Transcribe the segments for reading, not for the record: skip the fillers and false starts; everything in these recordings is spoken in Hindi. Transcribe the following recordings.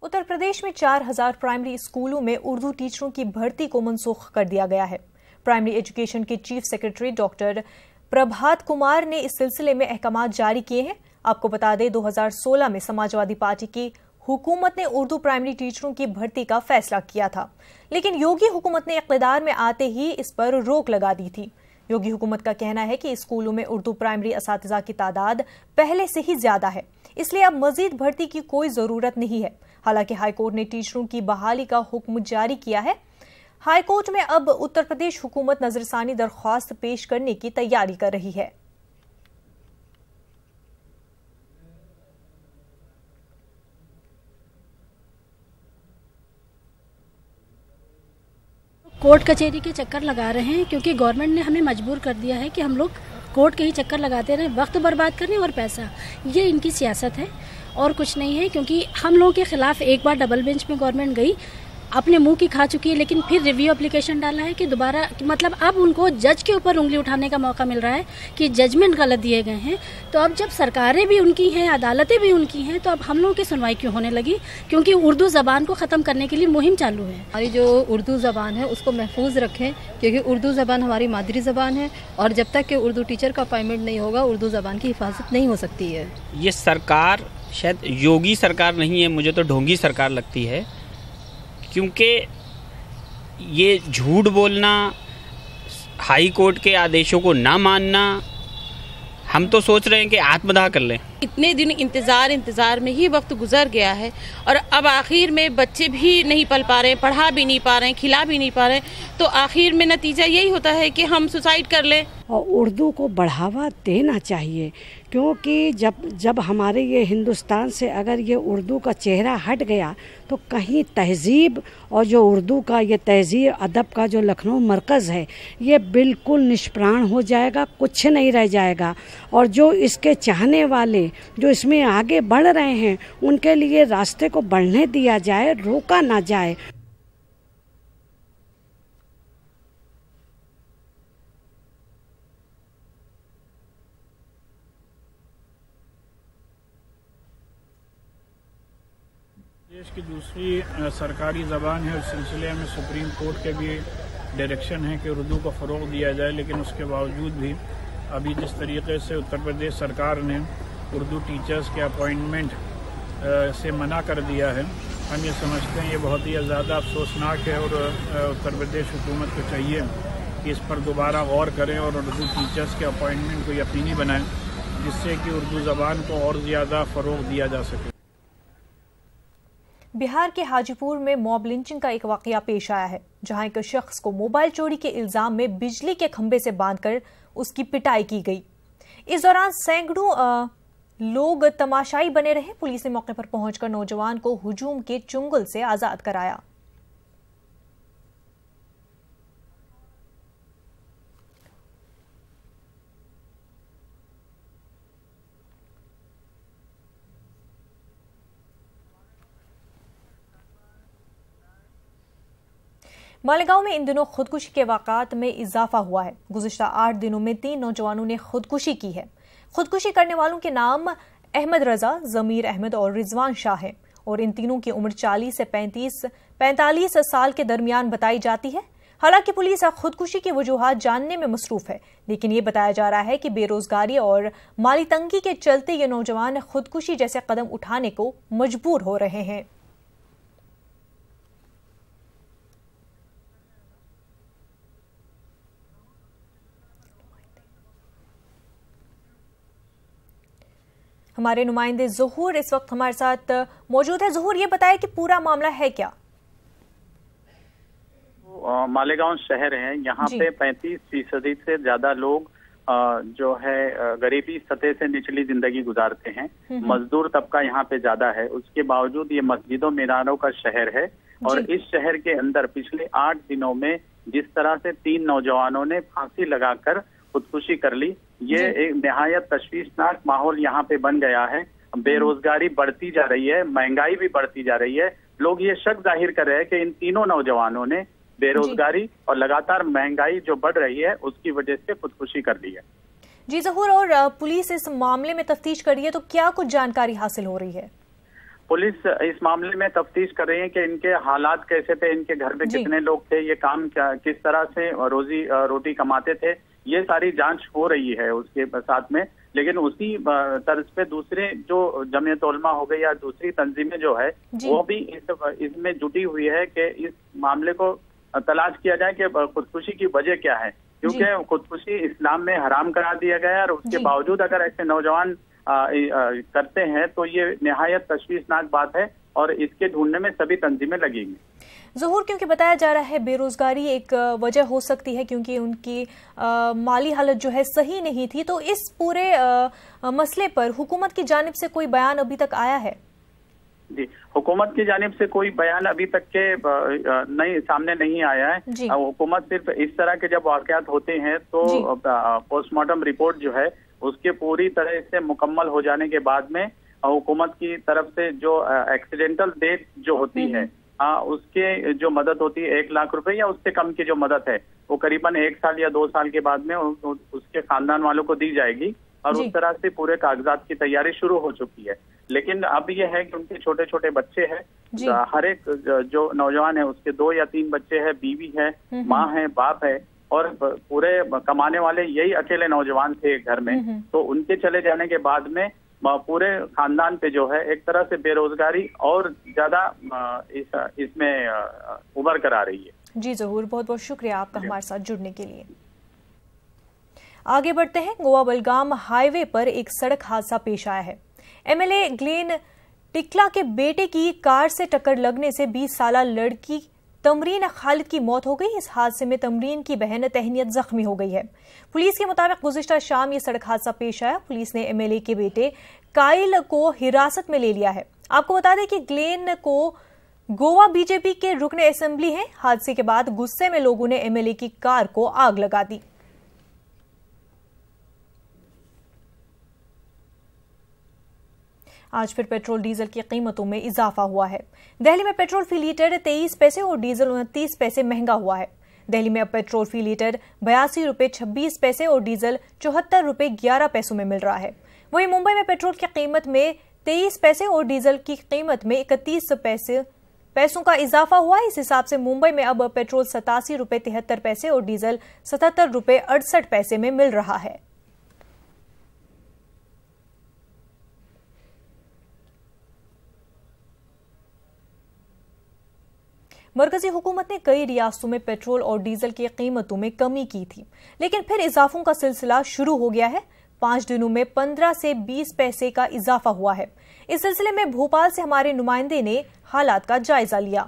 उत्तर प्रदेश में 4000 प्राइमरी स्कूलों में उर्दू टीचरों की भर्ती को मनसूख कर दिया गया है। प्राइमरी एजुकेशन के chief secretary doctor Prabhat Kumar ने इस सिलसिले में अहकाम जारी किए हैं। आपको बता दें, 2016 में समाजवादी पार्टी की हुकूमत ने उर्दू प्राइमरी टीचरों की भर्ती का फैसला किया था, लेकिन योगी हुकूमत ने इक़्तिदार में आते ही इस पर रोक लगा दी थी। योगी हुकूमत का कहना है कि स्कूलों में उर्दू प्राइमरी असातिज़ा की तादाद पहले से ही ज्यादा है, इसलिए अब मजीद भर्ती की कोई जरूरत नहीं है। हालांकि हाईकोर्ट ने टीचरों की बहाली का हुक्म जारी किया है। हाईकोर्ट में अब उत्तर प्रदेश हुकूमत नजरसानी दरख्वास्त पेश करने की तैयारी कर रही है। कोर्ट कचहरी के चक्कर लगा रहे हैं, क्योंकि गवर्नमेंट ने हमें मजबूर कर दिया है कि हम लोग कोर्ट के ही चक्कर लगाते रहें, वक्त बर्बाद करें और पैसा। ये इनकी सियासत है और कुछ नहीं है, क्योंकि हम लोगों के खिलाफ एक बार डबल बेंच में गवर्नमेंट गई, अपने मुंह की खा चुकी है, लेकिन फिर रिव्यू एप्लीकेशन डाला है कि दोबारा, मतलब अब उनको जज के ऊपर उंगली उठाने का मौका मिल रहा है कि जजमेंट गलत दिए गए हैं। तो अब जब सरकारें भी उनकी हैं, अदालतें भी उनकी हैं, तो अब हम लोगों की सुनवाई क्यों होने लगी? क्योंकि उर्दू ज़बान को ख़त्म करने के लिए मुहिम चालू है। हमारी जो उर्दू ज़बान है उसको महफूज रखें, क्योंकि उर्दू ज़बान हमारी मादरी ज़बान है और जब तक कि उर्दू टीचर का अपॉइंटमेंट नहीं होगा उर्दू ज़बान की हिफाजत नहीं हो सकती है। ये सरकार शायद योगी सरकार नहीं है, मुझे तो ढोंगी सरकार लगती है, क्योंकि ये झूठ बोलना, हाई कोर्ट के आदेशों को ना मानना, हम तो सोच रहे हैं कि आत्मदाह कर लें। इतने दिन इंतज़ार में ही वक्त गुजर गया है और अब आखिर में बच्चे भी नहीं पल पा रहे हैं, पढ़ा भी नहीं पा रहे हैं, खिला भी नहीं पा रहे हैं, तो आखिर में नतीजा यही होता है कि हम सुसाइड कर लें। और उर्दू को बढ़ावा देना चाहिए, क्योंकि जब हमारे ये हिंदुस्तान से अगर ये उर्दू का चेहरा हट गया तो कहीं तहजीब और जो उर्दू का ये तहजीब अदब का जो लखनऊ मरकज़ है ये बिल्कुल निष्प्राण हो जाएगा, कुछ नहीं रह जाएगा। और जो इसके चाहने वाले जो इसमें आगे बढ़ रहे हैं उनके लिए रास्ते को बढ़ने दिया जाए, रोका ना जाए। देश की दूसरी सरकारी ज़बान है, उस सिलसिले में सुप्रीम कोर्ट के भी डायरेक्शन है कि उर्दू को फ़रोग़ दिया जाए, लेकिन उसके बावजूद भी अभी जिस तरीके से उत्तर प्रदेश सरकार ने उर्दू टीचर्स के अपॉइंटमेंट से मना कर दिया है, हम ये समझते हैं ये बहुत ही ज़्यादा अफसोसनाक है और उत्तर प्रदेश हुकूमत को चाहिए कि इस पर दोबारा गौर करें और उर्दू टीचर्स के अपॉइंटमेंट को यकीनी बनाएं, जिससे कि उर्दू ज़बान को और ज़्यादा फ़रोग़ दिया जा सके। बिहार के हाजीपुर में मॉब लिंचिंग का एक वाकया पेश आया है, जहां एक शख्स को मोबाइल चोरी के इल्जाम में बिजली के खंभे से बांधकर उसकी पिटाई की गई। इस दौरान सैकड़ों लोग तमाशाई बने रहे। पुलिस ने मौके पर पहुंचकर नौजवान को हुजूम के चुंगल से आजाद कराया। मालेगांव में इन दिनों खुदकुशी के वाक़ात में इजाफा हुआ है। गुज़िश्ता 8 दिनों में 3 नौजवानों ने खुदकुशी की है। खुदकुशी करने वालों के नाम अहमद रजा, जमीर अहमद और रिजवान शाह हैं और इन तीनों की उम्र 40 से 45 साल के दरमियान बताई जाती है। हालांकि पुलिस खुदकुशी की वजूहात जानने में मसरूफ है, लेकिन ये बताया जा रहा है कि बेरोजगारी और माली तंगी के चलते ये नौजवान खुदकुशी जैसे कदम उठाने को मजबूर हो रहे हैं। हमारे नुमाइंदे ज़हूर इस वक्त हमारे साथ मौजूद है। ज़हूर, ये बताएं कि पूरा मामला है क्या? मालेगांव शहर है, यहाँ पे 35% से ज्यादा लोग जो है गरीबी सतह से निचली जिंदगी गुजारते हैं। मजदूर तबका यहाँ पे ज्यादा है, उसके बावजूद ये मस्जिदों मीनारों का शहर है। और इस शहर के अंदर पिछले 8 दिनों में जिस तरह से 3 नौजवानों ने फांसी लगाकर खुदकुशी कर ली, ये एक निहायत तशवीशनाक माहौल यहाँ पे बन गया है। बेरोजगारी बढ़ती जा रही है, महंगाई भी बढ़ती जा रही है। लोग ये शक जाहिर कर रहे हैं कि इन तीनों नौजवानों ने बेरोजगारी और लगातार महंगाई जो बढ़ रही है उसकी वजह से खुदकुशी कर ली है। जी ज़हूर, और पुलिस इस मामले में तफ्तीश कर रही है, तो क्या कुछ जानकारी हासिल हो रही है? पुलिस इस मामले में तफ्तीश कर रही है कि इनके हालात कैसे थे, इनके घर में कितने लोग थे, ये काम किस तरह से रोजी रोटी कमाते थे, ये सारी जांच हो रही है उसके साथ में। लेकिन उसी तर्ज पे दूसरे जो जमीयत उलमा हो गई या दूसरी तंजीमें जो है वो भी इसमें जुटी हुई है कि इस मामले को तलाश किया जाए कि खुदकुशी की वजह क्या है, क्योंकि खुदकुशी इस्लाम में हराम करार दिया गया है और उसके बावजूद अगर ऐसे नौजवान करते हैं तो ये निहायत तशवीशनाक बात है और इसके ढूंढने में सभी तंजीमें लगेंगी। ज़हूर, क्योंकि बताया जा रहा है बेरोजगारी एक वजह हो सकती है क्योंकि उनकी माली हालत जो है सही नहीं थी, तो इस पूरे मसले पर हुकूमत की जानिब से कोई बयान अभी तक आया है? जी, हुकूमत की जानिब से कोई बयान अभी तक के सामने नहीं आया है। हुकूमत सिर्फ इस तरह के जब वाकयात होते हैं तो पोस्टमार्टम रिपोर्ट जो है उसके पूरी तरह से मुकम्मल हो जाने के बाद में हुकूमत की तरफ से जो एक्सीडेंटल डेथ जो होती है उसके जो मदद होती है 1 लाख रुपए या उससे कम की जो मदद है वो करीबन 1 साल या 2 साल के बाद में उसके खानदान वालों को दी जाएगी और उस तरह से पूरे कागजात की तैयारी शुरू हो चुकी है। लेकिन अब यह है कि उनके छोटे छोटे बच्चे हैं, हर एक जो नौजवान है उसके 2 या 3 बच्चे हैं, बीवी है, माँ है, बाप है और पूरे कमाने वाले यही अकेले नौजवान थे घर में। तो उनके चले जाने के बाद में पूरे खानदान पे जो है एक तरह से बेरोजगारी और ज्यादा इसमें उभर कर आ रही है। जी ज़हूर, बहुत बहुत शुक्रिया आपका हमारे साथ जुड़ने के लिए। आगे बढ़ते हैं। गोवा बलगाम हाईवे पर एक सड़क हादसा पेश आया है। एमएलए ग्लेन टिकला के बेटे की कार से टक्कर लगने से 20 साला लड़की तमरीन खालिद की मौत हो गई। इस हादसे में तमरीन की बहन तहनीत जख्मी हो गई है। पुलिस के मुताबिक गुज़िश्ता शाम ये सड़क हादसा पेश आया। पुलिस ने एमएलए के बेटे काइल को हिरासत में ले लिया है। आपको बता दें कि ग्लेन को गोवा बीजेपी के रुकन असेंबली हैं। हादसे के बाद गुस्से में लोगों ने एमएलए की कार को आग लगा दी। आज फिर पेट्रोल डीजल की कीमतों में इजाफा हुआ है। दिल्ली में पेट्रोल फी लीटर 23 पैसे और डीजल 29 पैसे महंगा हुआ है। दिल्ली में अब पेट्रोल फी लीटर 82 रुपए 26 पैसे और डीजल 74 रुपए 11 पैसों में मिल रहा है। वहीं मुंबई में पेट्रोल की कीमत में 23 पैसे और डीजल की कीमत में 31 पैसों का इजाफा हुआ है। इस हिसाब से मुंबई में अब पेट्रोल 87 रुपए 73 पैसे और डीजल 77 रुपए 68 पैसे में मिल रहा है। मरकजी हुकूमत ने कई रियासतों में पेट्रोल और डीजल की कीमतों में कमी की थी, लेकिन फिर इजाफों का सिलसिला शुरू हो गया है। 5 दिनों में 15 से 20 पैसे का इजाफा हुआ है। इस सिलसिले में भोपाल से हमारे नुमाइंदे ने हालात का जायजा लिया।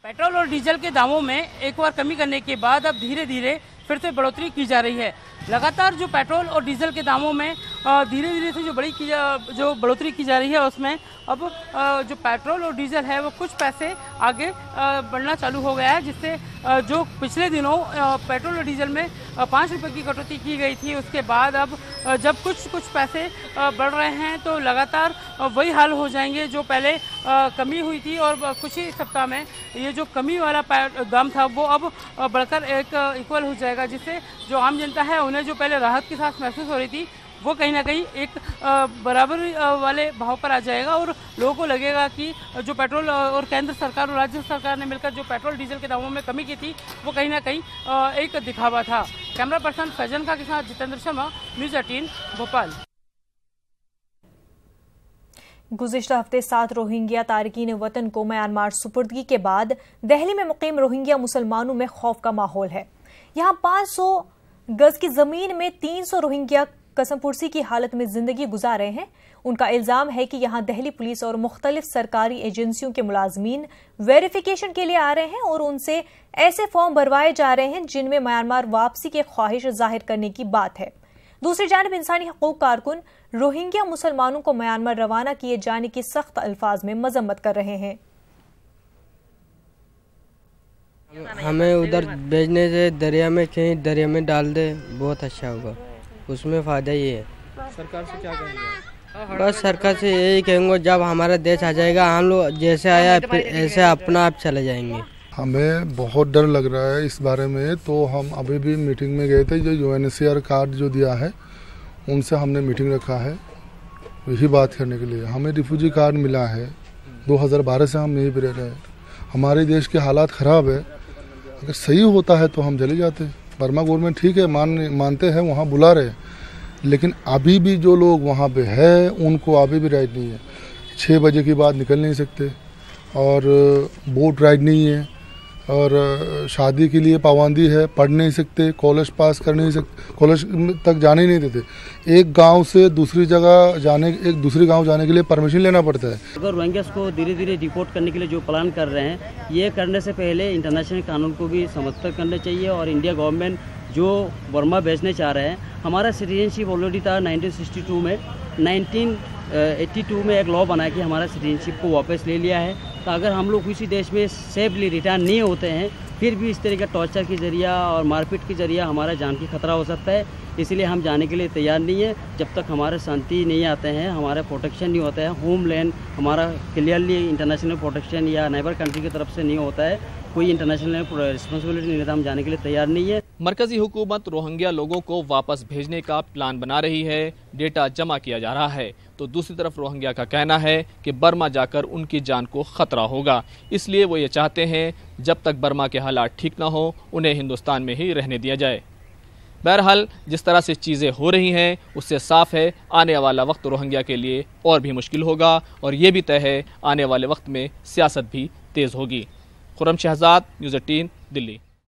पेट्रोल और डीजल के दामों में एक बार कमी करने के बाद अब धीरे धीरे फिर से बढ़ोतरी की जा रही है। लगातार जो पेट्रोल और डीजल के दामों में धीरे धीरे से जो बढ़ोतरी की जा रही है उसमें अब जो पेट्रोल और डीजल है वो कुछ पैसे आगे बढ़ना चालू हो गया है, जिससे जो पिछले दिनों पेट्रोल और डीजल में 5 रुपये की कटौती की गई थी उसके बाद अब जब कुछ पैसे बढ़ रहे हैं तो लगातार वही हाल हो जाएंगे जो पहले कमी हुई थी और कुछ ही सप्ताह में ये जो कमी वाला दाम था वो अब बढ़कर एक इक्वल हो जाएगा, जिससे जो आम जनता है उन्हें जो पहले राहत के साथ महसूस हो रही थी वो कहीं ना कहीं एक बराबरी वाले भाव पर आ जाएगा और लोगों को लगेगा कि जो पेट्रोल और केंद्र सरकार और राज्य सरकार ने मिलकर जो पेट्रोल डीजल के दामों में कमी की थी वो कहीं ना कहीं एक दिखावा था। कैमरा पर्सन फैजन का के साथ जितेंद्र शर्मा, न्यूज़ 18 भोपाल। गुज़िश्ता हफ्ते 7 रोहिंग्या तारकीन वतन को म्यांमार सुपुर्दगी के बाद दिल्ली में मुकीम रोहिंग्या मुसलमानों में खौफ का माहौल है। यहाँ 500 गज की जमीन में 300 रोहिंग्या कसमपुरसी की हालत में जिंदगी गुजार रहे हैं। उनका इल्जाम है कि यहाँ दिल्ली पुलिस और मुख्तलिफ सरकारी एजेंसियों के मुलाजमीन वेरिफिकेशन के लिए आ रहे हैं और उनसे ऐसे फॉर्म भरवाए जा रहे हैं जिनमें म्यांमार वापसी की ख्वाहिश जाहिर करने की बात है। दूसरी जानब इंसानी हकूक कारकुन रोहिंग्या मुसलमानों को म्यांमार रवाना किए जाने की सख्त अल्फाज में मजम्मत कर रहे हैं। हमें उधर भेजने से दरिया में कहीं दरिया में डाल दे बहुत अच्छा होगा, उसमें फ़ायदा ये है। सरकार से क्या कहेंगे? बस सरकार से यही कहेंगे जब हमारा देश आ जाएगा हम लोग जैसे आया फिर ऐसे अपना आप चले जाएंगे। हमें बहुत डर लग रहा है इस बारे में। तो हम अभी भी मीटिंग में गए थे, जो UNHCR कार्ड जो दिया है उनसे हमने मीटिंग रखा है यही बात करने के लिए। हमें रिफ्यूजी कार्ड मिला है, 2012 से हम यहीं पर रह रहे हैं। हमारे देश के हालात ख़राब है, अगर सही होता है तो हम चले जाते। बर्मा गवर्नमेंट ठीक है, मानते हैं, वहाँ बुला रहे, लेकिन अभी भी जो लोग वहाँ पे है उनको अभी भी राइट नहीं है। 6 बजे के बाद निकल नहीं सकते, और बोट राइड नहीं है, और शादी के लिए पाबंदी है, पढ़ नहीं सकते, कॉलेज पास कर नहीं सकते, कॉलेज तक जाने ही नहीं देते। एक गांव से दूसरी जगह जाने, एक दूसरे गांव जाने के लिए परमिशन लेना पड़ता है। अगर रोहिंग्यास को धीरे धीरे डिपोर्ट करने के लिए जो प्लान कर रहे हैं, ये करने से पहले इंटरनेशनल कानून को भी समझकर करना चाहिए। और इंडिया गवर्नमेंट जो बर्मा भेजने चाह रहे हैं, हमारा सिटीजनशिप ऑलरेडी था 1962 में। 1982 में एक लॉ बना के हमारा सिटीजनशिप को वापस ले लिया है। तो अगर हम लोग किसी देश में सेफली रिटर्न नहीं होते हैं, फिर भी इस तरह का टॉर्चर के जरिया और मारपीट के जरिया हमारा जान की खतरा हो सकता है। इसलिए हम जाने के लिए तैयार नहीं है जब तक हमारे शांति नहीं आते हैं, हमारा प्रोटेक्शन नहीं होता है, होमलैंड हमारा क्लियरली इंटरनेशनल प्रोटेक्शन या नेबर कंट्री की तरफ से नहीं होता है, कोई इंटरनेशनल रिस्पॉन्सिबिलिटी नहीं है, हम जाने के लिए तैयार नहीं है। मरकजी हुकूमत रोहिंग्या लोगों को वापस भेजने का प्लान बना रही है, डेटा जमा किया जा रहा है, तो दूसरी तरफ रोहिंग्या का कहना है कि बर्मा जाकर उनकी जान को खतरा होगा। इसलिए वो ये चाहते हैं जब तक बर्मा के हालात ठीक ना हो, उन्हें हिंदुस्तान में ही रहने दिया जाए। बहरहाल जिस तरह से चीज़ें हो रही हैं उससे साफ है आने वाला वक्त रोहिंग्या के लिए और भी मुश्किल होगा, और ये भी तय है आने वाले वक्त में सियासत भी तेज़ होगी। खुर्रम शहजाद, न्यूज़ 18, दिल्ली।